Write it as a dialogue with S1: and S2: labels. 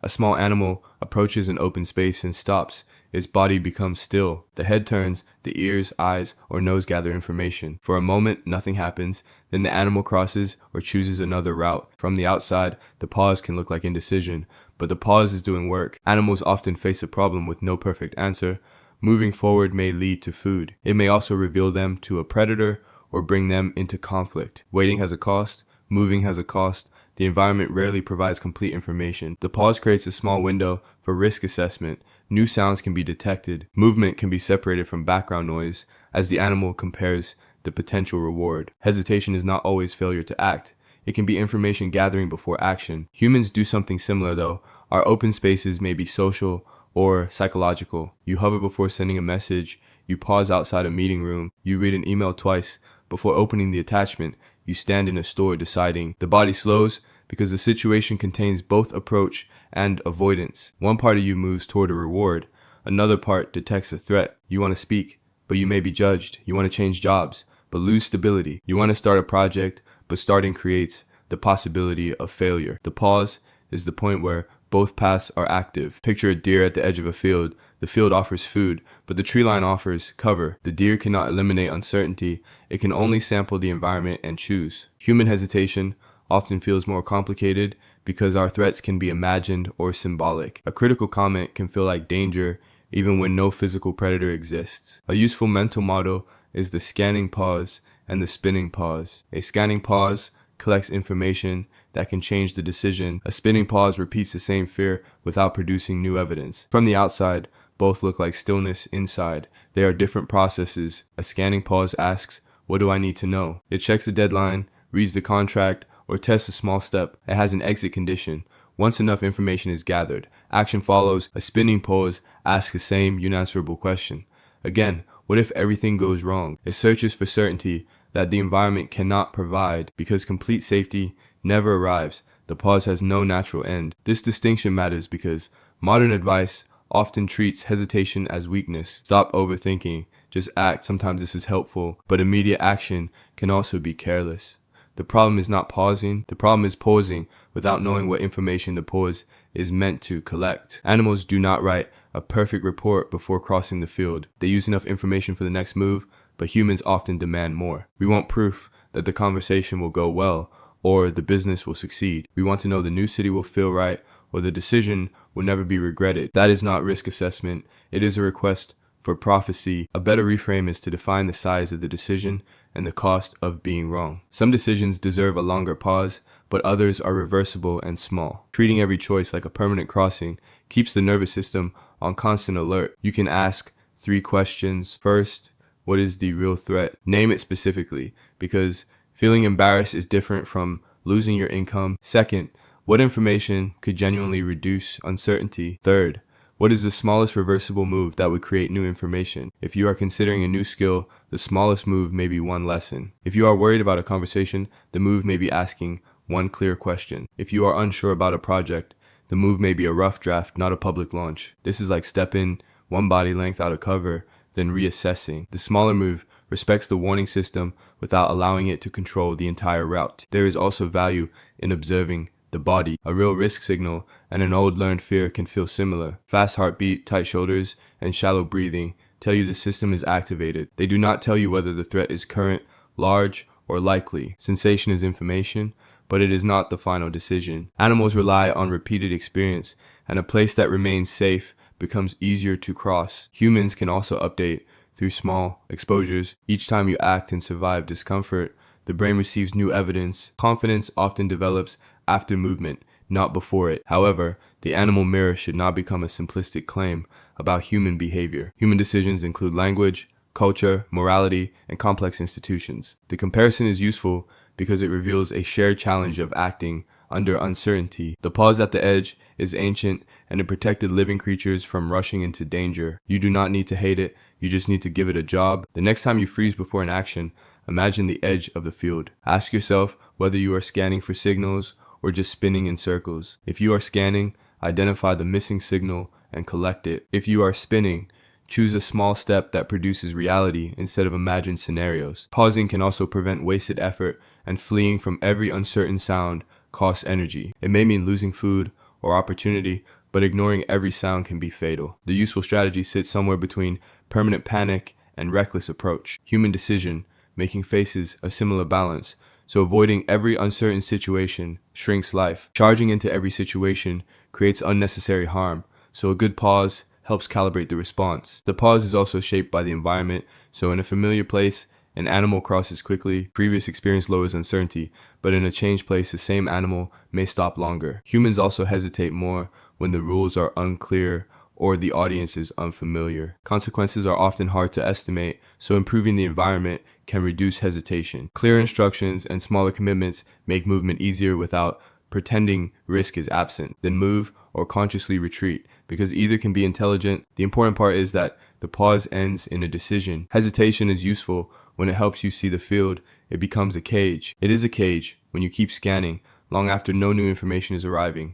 S1: A small animal approaches an open space and stops. Its body becomes still. The head turns, the ears, eyes, or nose gather information. For a moment, nothing happens. Then the animal crosses or chooses another route. From the outside, the pause can look like indecision, but the pause is doing work. Animals often face a problem with no perfect answer. Moving forward may lead to food. It may also reveal them to a predator or bring them into conflict. Waiting has a cost. Moving has a cost. The environment rarely provides complete information. The pause creates a small window for risk assessment. New sounds can be detected. Movement can be separated from background noise as the animal compares the potential reward. Hesitation is not always failure to act. It can be information gathering before action. Humans do something similar though. Our open spaces may be social or psychological. You hover before sending a message. You pause outside a meeting room. You read an email twice before opening the attachment. You stand in a store deciding. The body slows because the situation contains both approach and avoidance. One part of you moves toward a reward. Another part detects a threat. You want to speak, but you may be judged. You want to change jobs, but lose stability. You want to start a project, but starting creates the possibility of failure. The pause is the point where both paths are active. Picture a deer at the edge of a field. The field offers food, but the tree line offers cover. The deer cannot eliminate uncertainty. It can only sample the environment and choose. Human hesitation often feels more complicated because our threats can be imagined or symbolic. A critical comment can feel like danger even when no physical predator exists. A useful mental model is the scanning pause and the spinning pause. A scanning pause collects information that can change the decision. A spinning pause repeats the same fear without producing new evidence. From the outside, both look like stillness inside. They are different processes. A scanning pause asks, "What do I need to know?" It checks the deadline, reads the contract, or tests a small step. It has an exit condition. Once enough information is gathered, action follows. A spinning pause asks the same unanswerable question. Again, what if everything goes wrong? It searches for certainty that the environment cannot provide because complete safety never arrives. The pause has no natural end. This distinction matters because modern advice often treats hesitation as weakness. Stop overthinking. Just act. Sometimes this is helpful, but immediate action can also be careless. The problem is not pausing. The problem is pausing without knowing what information the pause is meant to collect. Animals do not write a perfect report before crossing the field. They use enough information for the next move, but humans often demand more. We want proof that the conversation will go well or the business will succeed. We want to know the new city will feel right or the decision will never be regretted. That is not risk assessment. It is a request for prophecy. A better reframe is to define the size of the decision and the cost of being wrong. Some decisions deserve a longer pause, but others are reversible and small. Treating every choice like a permanent crossing keeps the nervous system on constant alert. You can ask 3 questions. First, what is the real threat? Name it specifically, because feeling embarrassed is different from losing your income. Second, what information could genuinely reduce uncertainty? Third, what is the smallest reversible move that would create new information? If you are considering a new skill, the smallest move may be one lesson. If you are worried about a conversation, the move may be asking one clear question. If you are unsure about a project, the move may be a rough draft, not a public launch. This is like stepping one body length out of cover, then reassessing. The smaller move respects the warning system without allowing it to control the entire route. There is also value in observing the body. A real risk signal and an old learned fear can feel similar. Fast heartbeat, tight shoulders, and shallow breathing tell you the system is activated. They do not tell you whether the threat is current, large, or likely. Sensation is information, but it is not the final decision. Animals rely on repeated experience, and a place that remains safe becomes easier to cross. Humans can also update through small exposures. Each time you act and survive discomfort, the brain receives new evidence. Confidence often develops after movement, not before it. However, the animal mirror should not become a simplistic claim about human behavior. Human decisions include language, culture, morality, and complex institutions. The comparison is useful because it reveals a shared challenge of acting under uncertainty. The pause at the edge is ancient and it protected living creatures from rushing into danger. You do not need to hate it, you just need to give it a job. The next time you freeze before an action, imagine the edge of the field. Ask yourself whether you are scanning for signals or just spinning in circles. If you are scanning, identify the missing signal and collect it. If you are spinning, choose a small step that produces reality instead of imagined scenarios. Pausing can also prevent wasted effort, and fleeing from every uncertain sound costs energy. It may mean losing food or opportunity, but ignoring every sound can be fatal. The useful strategy sits somewhere between permanent panic and reckless approach. Human decision making faces a similar balance, so avoiding every uncertain situation shrinks life. Charging into every situation creates unnecessary harm, so a good pause helps calibrate the response. The pause is also shaped by the environment, so in a familiar place, an animal crosses quickly, previous experience lowers uncertainty, but in a changed place, the same animal may stop longer. Humans also hesitate more when the rules are unclear or the audience is unfamiliar. Consequences are often hard to estimate, so improving the environment can reduce hesitation. Clear instructions and smaller commitments make movement easier without pretending risk is absent. Then move or consciously retreat, because either can be intelligent. The important part is that the pause ends in a decision. Hesitation is useful when it helps you see the field. It becomes a cage. It is a cage when you keep scanning long after no new information is arriving.